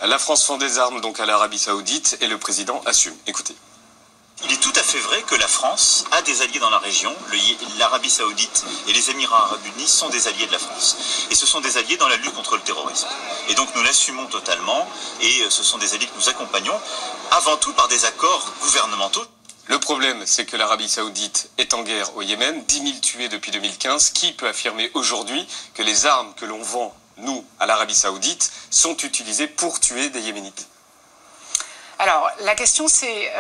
La France vend des armes donc à l'Arabie Saoudite et le président assume. Écoutez. Il est tout à fait vrai que la France a des alliés dans la région. L'Arabie Saoudite et les Émirats Arabes Unis sont des alliés de la France. Et ce sont des alliés dans la lutte contre le terrorisme. Et donc nous l'assumons totalement et ce sont des alliés que nous accompagnons avant tout par des accords gouvernementaux. Le problème, c'est que l'Arabie Saoudite est en guerre au Yémen, 10 000 tués depuis 2015. Qui peut affirmer aujourd'hui que les armes que l'on vend, nous, à l'Arabie Saoudite, sont utilisées pour tuer des Yéménites ? Alors, la question c'est,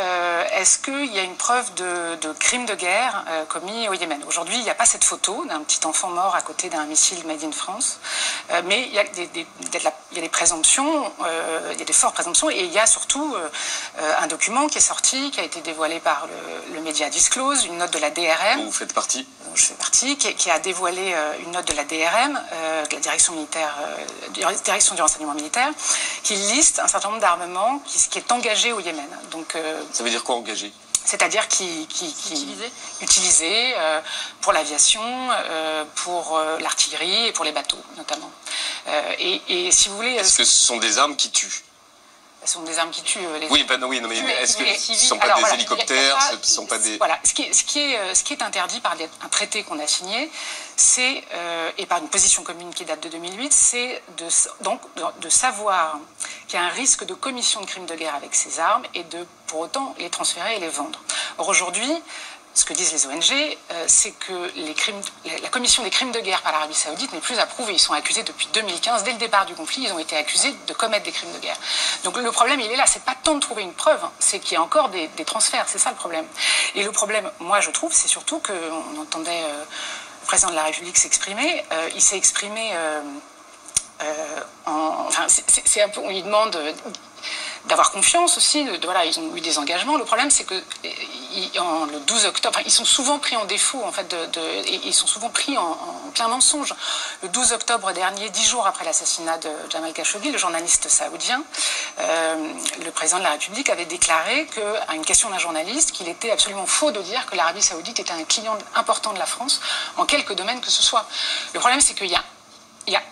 est-ce qu'il y a une preuve de crime de guerre commis au Yémen? Aujourd'hui, il n'y a pas cette photo d'un petit enfant mort à côté d'un missile made in France, mais il y a des présomptions, il y a des fortes présomptions, et il y a surtout un document qui est sorti, qui a été dévoilé par le média Disclose, une note de la DRM. Dont vous faites partie? Dont je fais partie, qui a dévoilé une note de la DRM, de la direction militaire, direction du renseignement militaire, qui liste un certain nombre d'armements qui est engagé au Yémen. Donc, ça veut dire quoi, engagé? C'est-à-dire utilisé pour l'aviation, pour l'artillerie et pour les bateaux, notamment. Et si vous voulez... Est-ce que ce sont des armes qui tuent? Ce sont des armes qui tuent les... Oui, non, mais est-ce que ce ne sont pas des hélicoptères, ce ne sont pas des... Voilà, ce qui est interdit par un traité qu'on a signé, c'est, et par une position commune qui date de 2008, c'est de savoir qu'il y a un risque de commission de crimes de guerre avec ces armes et de, pour autant, les transférer et les vendre. Or, aujourd'hui, ce que disent les ONG, c'est que la commission des crimes de guerre par l'Arabie Saoudite n'est plus approuvée. Ils sont accusés depuis 2015, dès le départ du conflit, ils ont été accusés de commettre des crimes de guerre. Donc le problème, il est là, c'est pas tant de trouver une preuve, c'est qu'il y a encore des transferts, c'est ça le problème. Et le problème, moi je trouve, c'est surtout qu'on entendait le président de la République s'exprimer, il s'est exprimé c'est un peu, on lui demande d'avoir confiance aussi, voilà, ils ont eu des engagements. Le problème, c'est que le 12 octobre, ils sont souvent pris en défaut, en fait, et ils sont souvent pris en plein mensonge. Le 12 octobre dernier, 10 jours après l'assassinat de Jamal Khashoggi, le journaliste saoudien, le président de la République avait déclaré à une question d'un journaliste qu'il était absolument faux de dire que l'Arabie Saoudite était un client important de la France en quelque domaine que ce soit. Le problème, c'est qu'il y a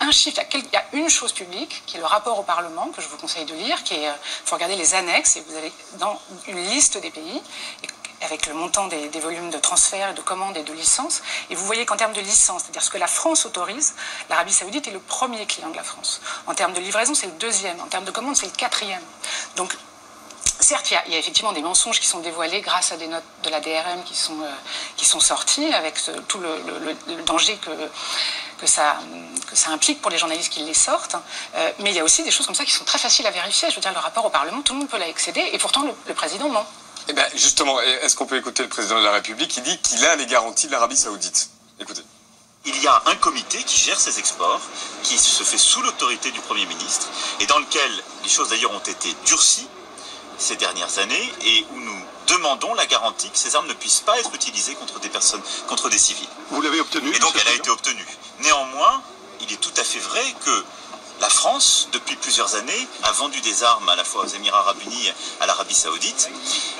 un chiffre, il y a une chose publique, qui est le rapport au Parlement, que je vous conseille de lire, il faut regarder les annexes, et vous avez dans une liste des pays, avec le montant des volumes de transferts et de commandes et de licences, et vous voyez qu'en termes de licences, c'est-à-dire ce que la France autorise, l'Arabie Saoudite est le premier client de la France. En termes de livraison, c'est le deuxième. En termes de commandes, c'est le quatrième. Donc, certes, il y a effectivement des mensonges qui sont dévoilés grâce à des notes de la DRM qui sont sorties, avec tout le danger que ça implique pour les journalistes qui les sortent. Mais il y a aussi des choses comme ça qui sont très faciles à vérifier. Je veux dire, le rapport au Parlement, tout le monde peut l'accéder, et pourtant le président ment. Eh bien, justement, est-ce qu'on peut écouter le président de la République qui dit qu'il a les garanties de l'Arabie Saoudite? Écoutez. Il y a un comité qui gère ces exports, qui se fait sous l'autorité du Premier ministre, et dans lequel les choses d'ailleurs ont été durcies ces dernières années, et où nous demandons la garantie que ces armes ne puissent pas être utilisées contre des personnes, contre des civils. Vous l'avez obtenue? Et donc elle a été obtenue. Néanmoins, il est tout à fait vrai que la France, depuis plusieurs années, a vendu des armes à la fois aux Émirats Arabes Unis et à l'Arabie Saoudite.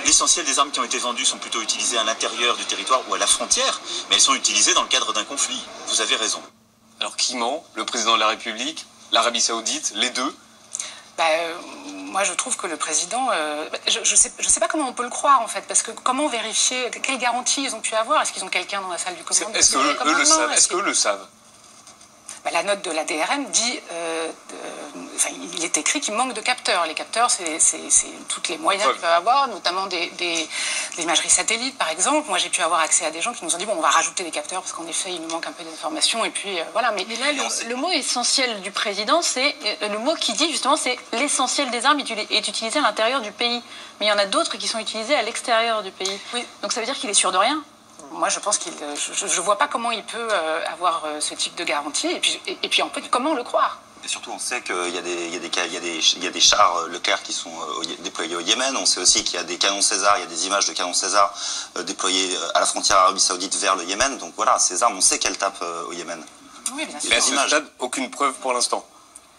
L'essentiel des armes qui ont été vendues sont plutôt utilisées à l'intérieur du territoire ou à la frontière, mais elles sont utilisées dans le cadre d'un conflit. Vous avez raison. Alors qui ment? Le président de la République, l'Arabie Saoudite, les deux? Moi, je trouve que le président... je sais pas comment on peut le croire, en fait, parce que comment vérifier, quelles garanties ils ont pu avoir? Est-ce qu'ils ont quelqu'un dans la salle du commandement? Est-ce qu'eux le savent? La note de la DRM dit, il est écrit qu'il manque de capteurs. Les capteurs, c'est tous les moyens qu'ils peuvent avoir, notamment des imageries satellites, par exemple. Moi, j'ai pu avoir accès à des gens qui nous ont dit, bon, on va rajouter des capteurs parce qu'en effet, il nous manque un peu d'informations. Et puis, voilà. Mais là, le mot essentiel du président, c'est le mot qui dit, justement, c'est l'essentiel des armes est utilisé à l'intérieur du pays. Mais il y en a d'autres qui sont utilisées à l'extérieur du pays. Oui. Donc, ça veut dire qu'il est sûr de rien. Moi, je pense je ne vois pas comment il peut avoir ce type de garantie. Et puis en fait, comment le croire? Et surtout, on sait qu'il y a des chars Leclerc qui sont déployés au Yémen. On sait aussi qu'il y a des canons César, il y a des images de canons César déployés à la frontière Arabie Saoudite vers le Yémen. Donc voilà, ces armes, on sait qu'elles tapent au Yémen. Oui, bien sûr. Et à ce stade, aucune preuve pour l'instant.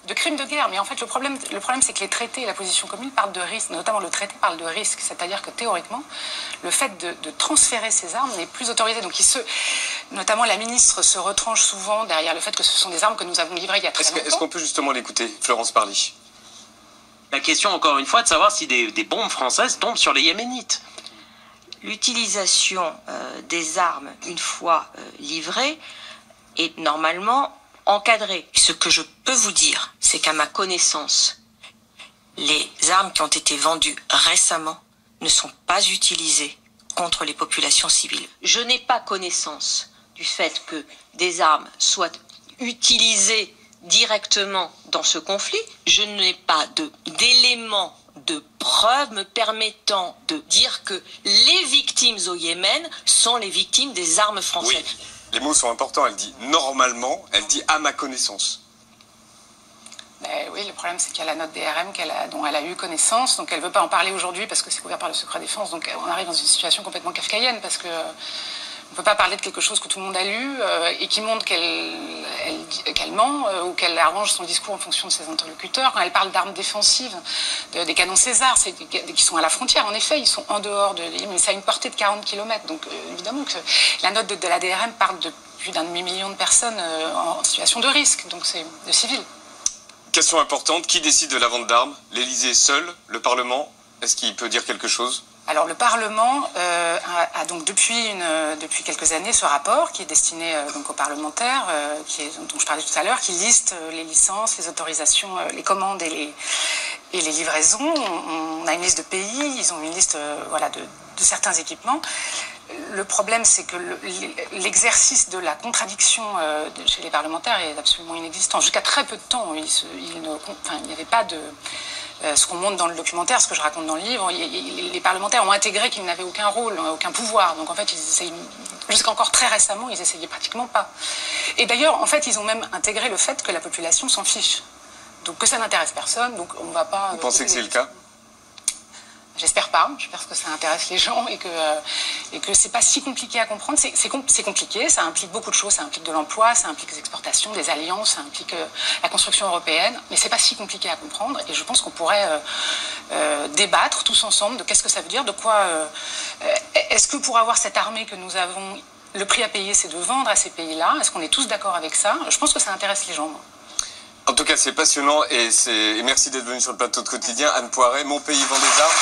De crimes de guerre, mais en fait le problème c'est que les traités et la position commune parlent de risque, notamment le traité parle de risque, c'est-à-dire que théoriquement le fait de transférer ces armes n'est plus autorisé. Donc notamment la ministre se retranche souvent derrière le fait que ce sont des armes que nous avons livrées il y a très longtemps. Est-ce qu'on peut justement l'écouter, Florence Parly? La question, encore une fois, de savoir si des bombes françaises tombent sur les Yéménites. L'utilisation des armes, une fois livrées, est normalement encadrée. Ce que je peux vous dire, c'est qu'à ma connaissance, les armes qui ont été vendues récemment ne sont pas utilisées contre les populations civiles. Je n'ai pas connaissance du fait que des armes soient utilisées directement dans ce conflit. Je n'ai pas d'éléments de preuves me permettant de dire que les victimes au Yémen sont les victimes des armes françaises. Oui, les mots sont importants. Elle dit normalement, elle dit à ma connaissance. Oui, le problème c'est qu'il y a la note DRM dont elle a eu connaissance, donc elle ne veut pas en parler aujourd'hui parce que c'est couvert par le secret défense, donc on arrive dans une situation complètement kafkaïenne parce que on ne peut pas parler de quelque chose que tout le monde a lu et qui montre qu'elle ment ou qu'elle arrange son discours en fonction de ses interlocuteurs. Quand elle parle d'armes défensives, des canons César, qui sont à la frontière, en effet, ils sont en dehors de l'île, mais ça a une portée de 40 km. Donc évidemment que la note de la DRM parle de plus d'un demi-million de personnes en situation de risque, donc c'est de civils. Question importante, qui décide de la vente d'armes? L'Élysée seul? Le Parlement? Est-ce qu'il peut dire quelque chose? Alors le Parlement a donc depuis quelques années ce rapport qui est destiné donc aux parlementaires, dont je parlais tout à l'heure, qui liste les licences, les autorisations, les commandes et les livraisons. On a une liste de pays, ils ont une liste de certains équipements. Le problème, c'est que l'exercice de la contradiction chez les parlementaires est absolument inexistant. Jusqu'à très peu de temps, il n'y avait pas de... ce qu'on montre dans le documentaire, ce que je raconte dans le livre, les parlementaires ont intégré qu'ils n'avaient aucun rôle, aucun pouvoir. Donc en fait, jusqu'à encore très récemment, ils essayaient pratiquement pas. Et d'ailleurs, en fait, ils ont même intégré le fait que la population s'en fiche. Donc que ça n'intéresse personne, donc on ne va pas... Vous pensez que c'est le cas? J'espère pas, j'espère que ça intéresse les gens et que c'est pas si compliqué à comprendre. C'est compliqué, ça implique beaucoup de choses, ça implique de l'emploi, ça implique des exportations, des alliances, ça implique la construction européenne, mais c'est pas si compliqué à comprendre et je pense qu'on pourrait débattre tous ensemble de qu'est-ce que ça veut dire, de quoi... est-ce que pour avoir cette armée que nous avons, le prix à payer c'est de vendre à ces pays-là? Est-ce qu'on est tous d'accord avec ça? Je pense que ça intéresse les gens. En tout cas, c'est passionnant et merci d'être venu sur le plateau de Quotidien. Anne Poiret, Mon pays vend des armes.